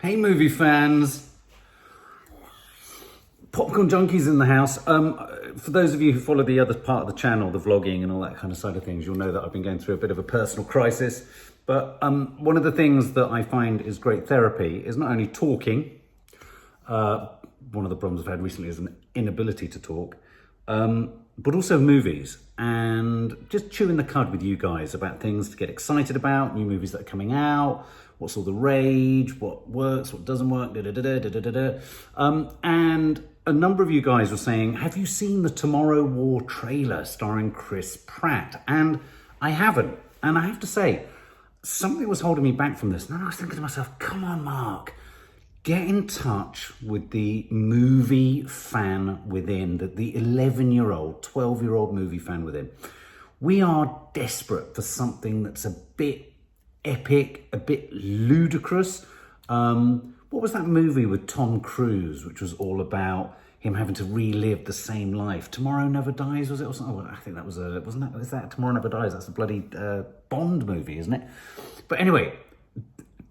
Hey movie fans, Popcorn Junkies in the house. For those of you who follow the other part of the channel, the vlogging and all that kind of side of things, you'll know that I've been going through a bit of a personal crisis. But one of the things that I find is great therapy is not only talking. One of the problems I've had recently is an inability to talk, but also movies and just chewing the cud with you guys about things to get excited about, new movies that are coming out, what's all the rage, what works, what doesn't work, and a number of you guys were saying, have you seen the Tomorrow War trailer starring Chris Pratt? And I haven't. And I have to say, something was holding me back from this. And I was thinking to myself, come on, Mark, get in touch with the movie fan within, the 11-year-old, 12-year-old movie fan within. We are desperate for something that's a bit epic, a bit ludicrous. What was that movie with Tom Cruise, which was all about him having to relive the same life? Tomorrow Never Dies, was it? Or something? I think that was is that Tomorrow Never Dies? That's a bloody Bond movie, isn't it? But anyway,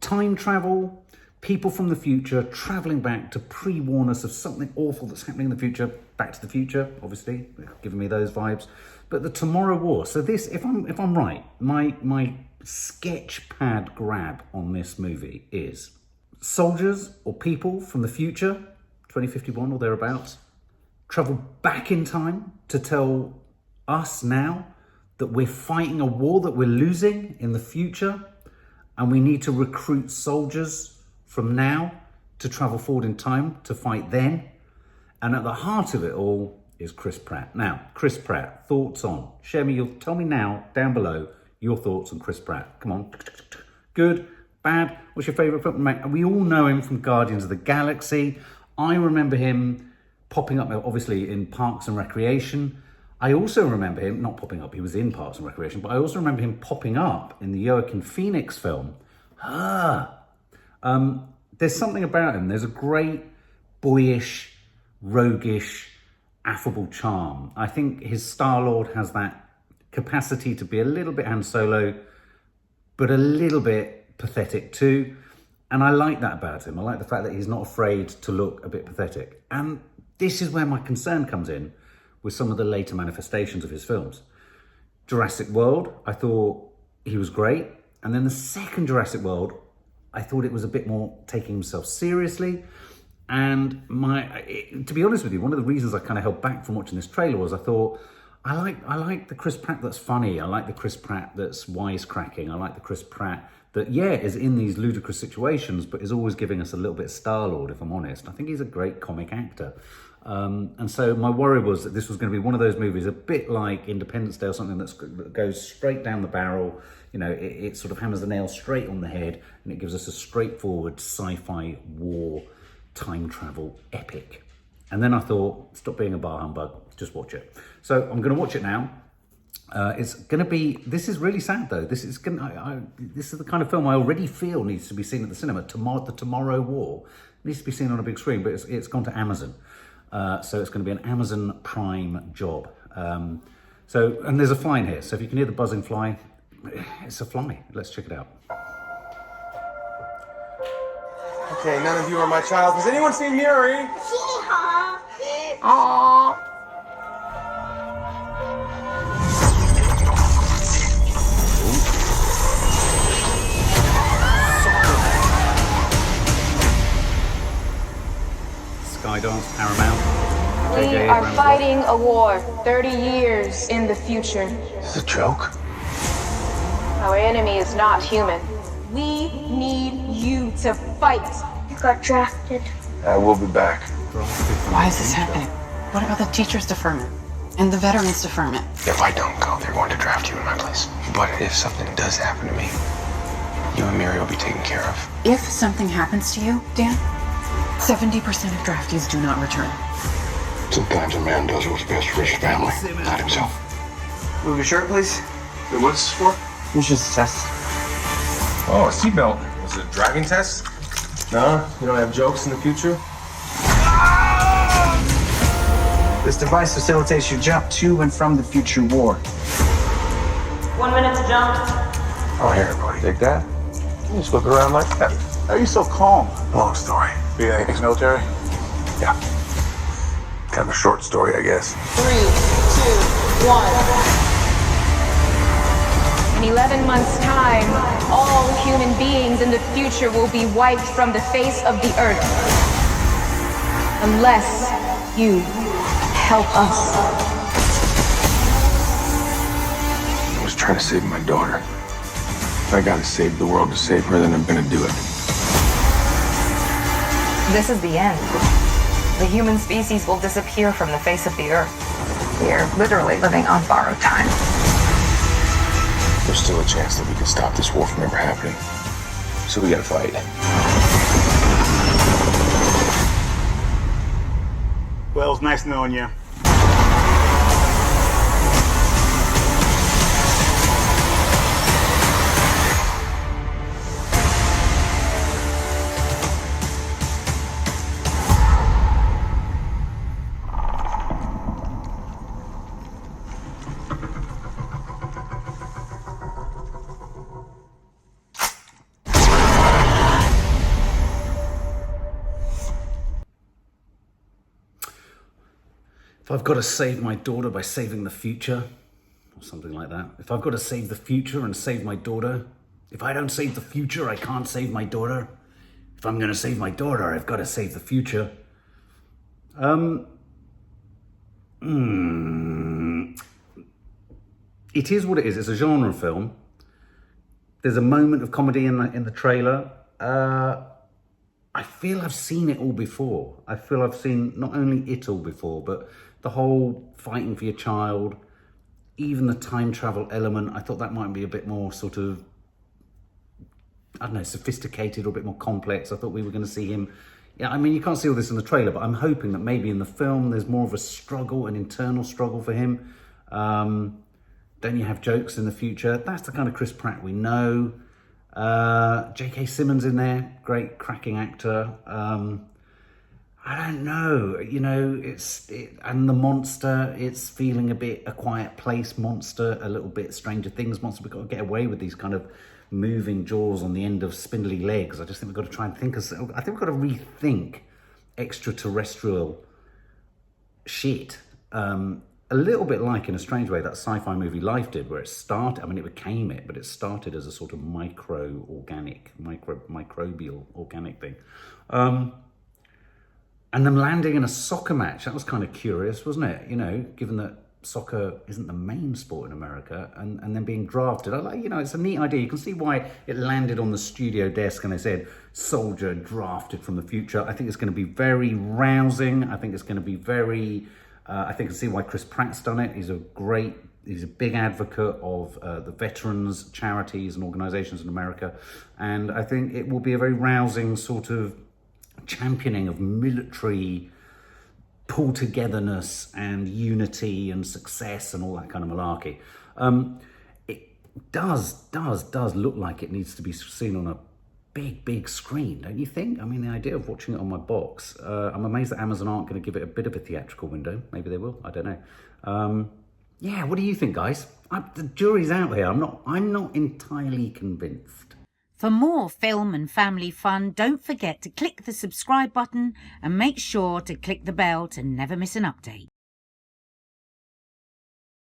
time travel, people from the future traveling back to pre-warn us of something awful that's happening in the future. Back to the Future, obviously, giving me those vibes. But the Tomorrow War. So this, if I'm right, my sketch pad grab on this movie is soldiers or people from the future, 2051 or thereabouts, travel back in time to tell us now that we're fighting a war that we're losing in the future, and we need to recruit soldiers from now to travel forward in time to fight then. And at the heart of it all is Chris Pratt. Now, Chris Pratt, thoughts on? Tell me now, down below, your thoughts on Chris Pratt. Come on. Good, bad, what's your favourite film? We all know him from Guardians of the Galaxy. I remember him popping up, obviously, in Parks and Recreation. I also remember him, not popping up, he was in Parks and Recreation, but I also remember him popping up in the Joaquin Phoenix film. There's something about him. There's a great boyish, roguish, affable charm. I think his Star-Lord has that capacity to be a little bit Han Solo, but a little bit pathetic too. And I like that about him. I like the fact that he's not afraid to look a bit pathetic. And this is where my concern comes in with some of the later manifestations of his films. Jurassic World, I thought he was great. And then the second Jurassic World, I thought it was a bit more taking himself seriously. And to be honest with you, one of the reasons I kind of held back from watching this trailer was I thought, I like the Chris Pratt that's funny. I like the Chris Pratt that's wisecracking. I like the Chris Pratt that, is in these ludicrous situations, but is always giving us a little bit of Star-Lord, if I'm honest. I think he's a great comic actor. And so my worry was that this was going to be one of those movies, a bit like Independence Day or something that goes straight down the barrel. You know, it sort of hammers the nail straight on the head, and it gives us a straightforward sci-fi war time travel epic. And then I thought, stop being a bar humbug, just watch it. So I'm going to watch it now. It's going to be, this is really sad though. This is the kind of film I already feel needs to be seen at the cinema. The Tomorrow War needs to be seen on a big screen, but it's gone to Amazon. So it's going to be an Amazon Prime job. And there's a fly in here. So if you can hear the buzzing fly, it's a fly. Let's check it out. Okay, none of you are my child. Has anyone seen Miri? Aww. Skydance, Paramount. We are fighting a war 30 years in the future. Is this a joke? Our enemy is not human. We need you to fight. You got drafted. I will be back. Why is this happening? What about the teacher's deferment and the veteran's deferment? If I don't go, they're going to draft you in my place. But if something does happen to me, you and Mary will be taken care of. If something happens to you, Dan, 70% of draftees do not return. Sometimes a man does what's best for his family, not himself. Move your shirt, please. Wait, what's this for? It's just a test. Oh, a seatbelt. Was it a driving test? No, you don't have jokes in the future? This device facilitates your jump to and from the future war. 1 minute to jump. Oh, here, buddy. Take that. You just look around like that. How are you so calm? Long story. Be ex-military? Yeah. Kind of a short story, I guess. 3, 2, 1. In 11 months' time, all human beings in the future will be wiped from the face of the earth. Unless you help us. I was trying to save my daughter. If I gotta save the world to save her, then I'm gonna do it. This is the end. The human species will disappear from the face of the earth. We are literally living on borrowed time. There's still a chance that we can stop this war from ever happening. So we gotta fight. Well, it's nice knowing you. If I've got to save my daughter by saving the future, or something like that. If I've got to save the future and save my daughter, if I don't save the future, I can't save my daughter. If I'm going to save my daughter, I've got to save the future. It is what it is. It's a genre film. There's a moment of comedy in the trailer. I feel I've seen it all before. I feel I've seen not only it all before, but the whole fighting for your child, even the time travel element. I thought that might be a bit more sort of, I don't know, sophisticated or a bit more complex. I thought we were going to see him. Yeah, I mean, you can't see all this in the trailer, but I'm hoping that maybe in the film there's more of a struggle, an internal struggle for him. Don't you have jokes in the future? That's the kind of Chris Pratt we know. J.K. Simmons in there, great cracking actor. I don't know, you know, and the monster, it's feeling a bit A Quiet Place monster, a little bit Stranger Things monster. We've got to get away with these kind of moving jaws on the end of spindly legs. I just think we've got to try and think of, I think we've got to rethink extraterrestrial shit. A little bit like, in a strange way, that sci-fi movie Life did, where it started, I mean, it became it, but it started as a sort of microbial organic thing. And them landing in a soccer match, that was kind of curious, wasn't it? You know, given that soccer isn't the main sport in America, and then being drafted. I like, you know, it's a neat idea. You can see why it landed on the studio desk and they said, soldier drafted from the future. I think it's going to be very rousing. I think it's going to be very... I think I see why Chris Pratt's done it. He's a big advocate of the veterans, charities and organizations in America. And I think it will be a very rousing sort of championing of military pull-togetherness and unity and success and all that kind of malarkey. It does look like it needs to be seen on a big screen, don't you think? I mean, the idea of watching it on my box, I'm amazed that Amazon aren't going to give it a bit of a theatrical window. Maybe they will, I don't know. Yeah, what do you think, guys? The jury's out here. I'm not entirely convinced. For more film and family fun, don't forget to click the subscribe button and make sure to click the bell to never miss an update.